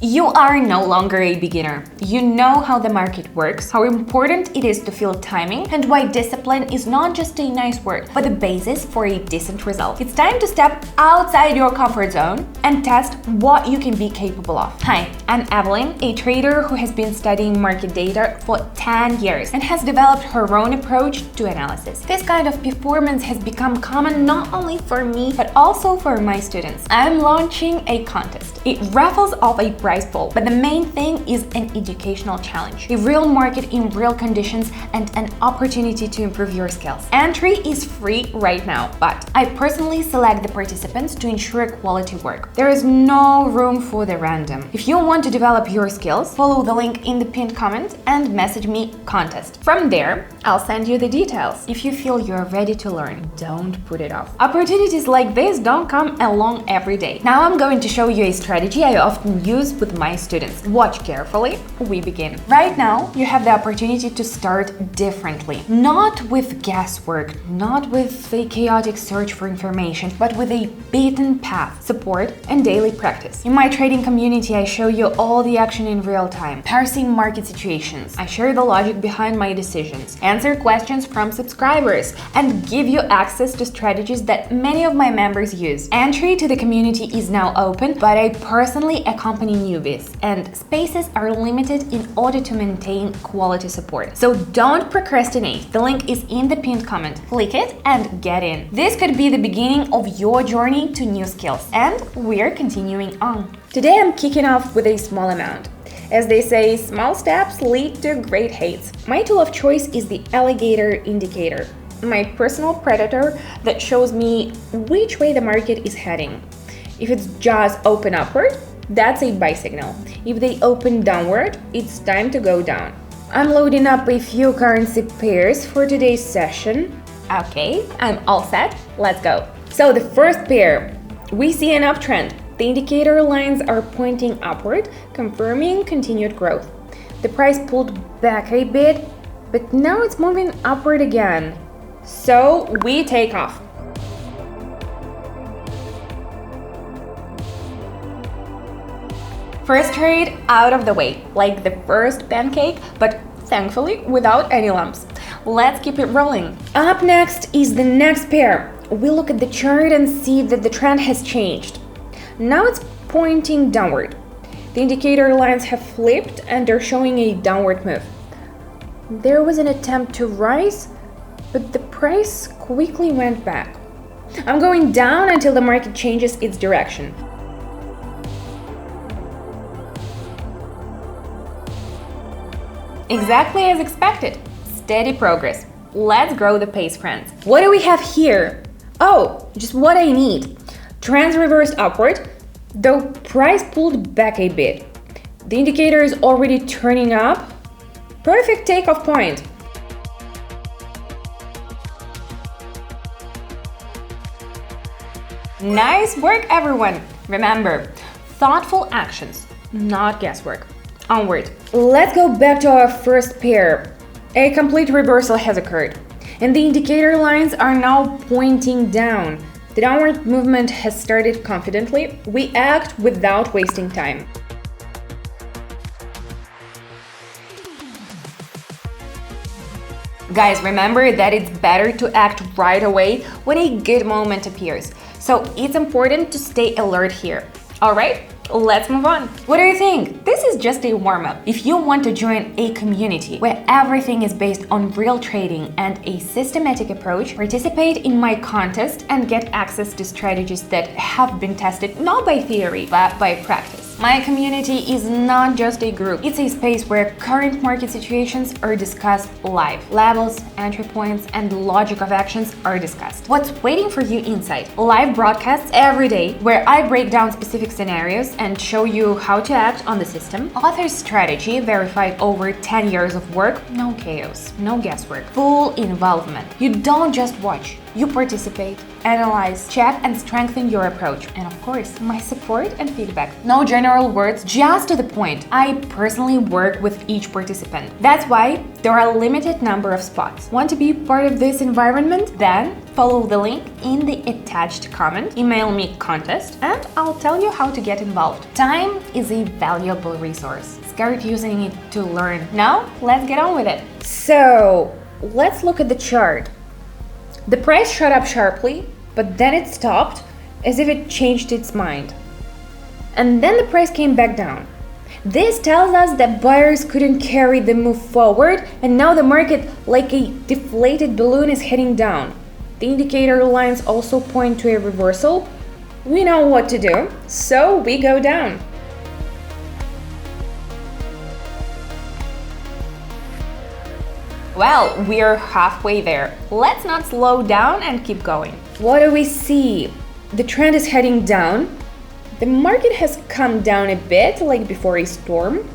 You are no longer a beginner. You know how the market works, how important it is to feel timing, and why discipline is not just a nice word, but the basis for a decent result. It's time to step outside your comfort zone and test what you can be capable of. Hi, I'm Evelyn, a trader who has been studying market data for 10 years and has developed her own approach to analysis. This kind of performance has become common not only for me, but also for my students. I'm launching a contest. It raffles off a prize pool, but the main thing is an educational challenge, a real market in real conditions, and an opportunity to improve your skills. Entry is free right now, but I personally select the participants to ensure quality work. There is no room for the random. If you want to develop your skills, follow the link in the pinned comment and message me contest. From there, I'll send you the details. If you feel you're ready to learn, don't put it off. Opportunities like this don't come along every day. Now I'm going to show you a strategy I often use with my students. Watch carefully. We begin. Right now, you have the opportunity to start differently. Not with guesswork, not with a chaotic search for information, but with a beaten path, support, and daily practice. In my trading community, I show you all the action in real time, parsing market situations. I share the logic behind my decisions, answer questions from subscribers, and give you access to strategies that many of my members use. Entry to the community is now open, but I personally accompany newbies, and spaces are limited in order to maintain quality support. So don't procrastinate. The link is in the pinned comment. Click it and get in. This could be the beginning of your journey to new skills, and we're continuing on. Today I'm kicking off with a small amount. As they say, small steps lead to great heights. My tool of choice is the alligator indicator, my personal predator that shows me which way the market is heading. If it's just open upward, that's a buy signal. If they open downward, it's time to go down. I'm loading up a few currency pairs for today's session. Okay, I'm all set. Let's go. So the first pair, we see an uptrend. The indicator lines are pointing upward, confirming continued growth. The price pulled back a bit, but now it's moving upward again. So we take off. First trade out of the way, like the first pancake, but thankfully without any lumps. Let's keep it rolling. Up next is the next pair. We look at the chart and see that the trend has changed. Now it's pointing downward. The indicator lines have flipped and they're showing a downward move. There was an attempt to rise, but the price quickly went back. I'm going down until the market changes its direction. Exactly as expected. Steady progress. Let's grow the pace, friends. What do we have here? Oh, just what I need. Trends reversed upward, though price pulled back a bit. The indicator is already turning up. Perfect takeoff point. Nice work, everyone. Remember, thoughtful actions, not guesswork. Onward. Let's go back to our first pair. A complete reversal has occurred, and the indicator lines are now pointing down. The downward movement has started confidently. We act without wasting time. Guys, remember that it's better to act right away when a good moment appears. So it's important to stay alert here. All right? Let's move on. What do you think? This is just a warm-up. If you want to join a community where everything is based on real trading and a systematic approach, participate in my contest and get access to strategies that have been tested not by theory, but by practice. My community is not just a group. It's a space where current market situations are discussed live. Levels, entry points, and logic of actions are discussed. What's waiting for you inside? Live broadcasts every day where I break down specific scenarios and show you how to act on the system. Author strategy verified over 10 years of work. No chaos, no guesswork, full involvement. You don't just watch. You participate, analyze, check, and strengthen your approach. And of course, my support and feedback. No general words, just to the point. I personally work with each participant. That's why there are a limited number of spots. Want to be part of this environment? Then follow the link in the attached comment, email me contest, and I'll tell you how to get involved. Time is a valuable resource. Start using it to learn. Now, let's get on with it. So, let's look at the chart. The price shot up sharply, but then it stopped as if it changed its mind. And then the price came back down. This tells us that buyers couldn't carry the move forward, and now the market, like a deflated balloon, is heading down. The indicator lines also point to a reversal. We know what to do, so we go down. Well, we're halfway there. Let's not slow down and keep going. What do we see? The trend is heading down. The market has come down a bit, like before a storm.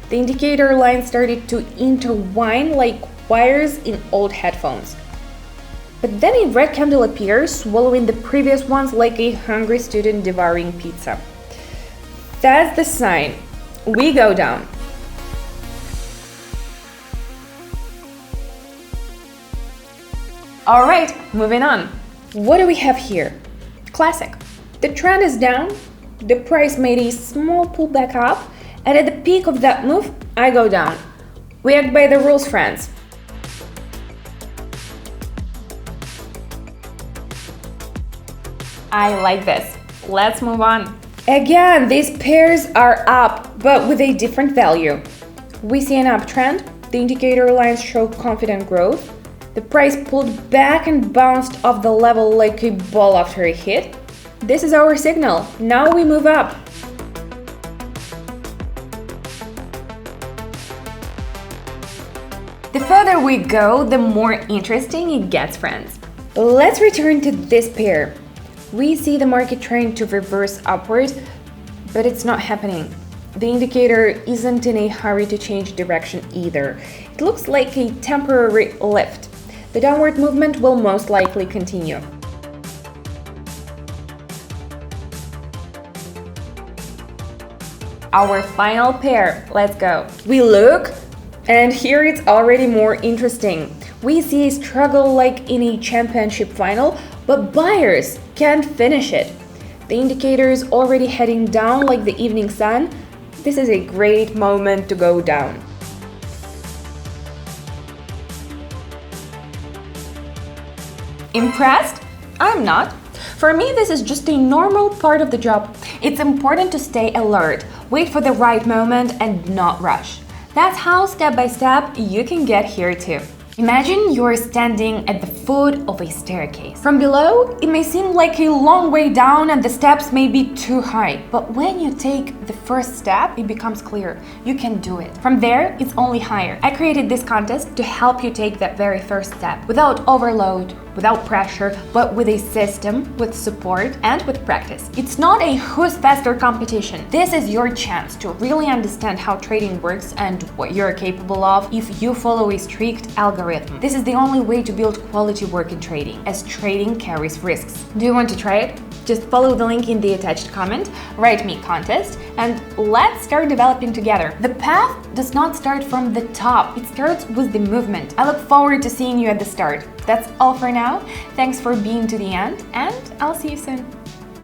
The indicator line started to intertwine like wires in old headphones. But then a red candle appears, swallowing the previous ones like a hungry student devouring pizza. That's the sign. We go down. All right, moving on. What do we have here? Classic. The trend is down. The price made a small pullback up, and at the peak of that move, I go down. We act by the rules, friends. I like this. Let's move on. Again, these pairs are up, but with a different value. We see an uptrend. The indicator lines show confident growth. The price pulled back and bounced off the level like a ball after a hit. This is our signal. Now we move up. The further we go, the more interesting it gets, friends. Let's return to this pair. We see the market trying to reverse upwards, but it's not happening. The indicator isn't in a hurry to change direction either. It looks like a temporary lift. The downward movement will most likely continue. Our final pair. Let's go. We look, and here it's already more interesting. We see a struggle like in a championship final, but buyers can't finish it. The indicator is already heading down like the evening sun. This is a great moment to go down. Impressed? I'm not. For me, this is just a normal part of the job. It's important to stay alert, wait for the right moment, and not rush. That's how, step by step, you can get here too. Imagine you're standing at the foot of a staircase. From below, it may seem like a long way down and the steps may be too high. But when you take the first step, it becomes clear. You can do it. From there, it's only higher. I created this contest to help you take that very first step without overload, without pressure, but with a system, with support, and with practice. It's not a who's faster competition. This is your chance to really understand how trading works and what you're capable of if you follow a strict algorithm. This is the only way to build quality work in trading, as trading carries risks. Do you want to try it? Just follow the link in the attached comment, write me contest, and let's start developing together. The path does not start from the top, it starts with the movement. I look forward to seeing you at the start. That's all for now. Thanks for being to the end, and I'll see you soon.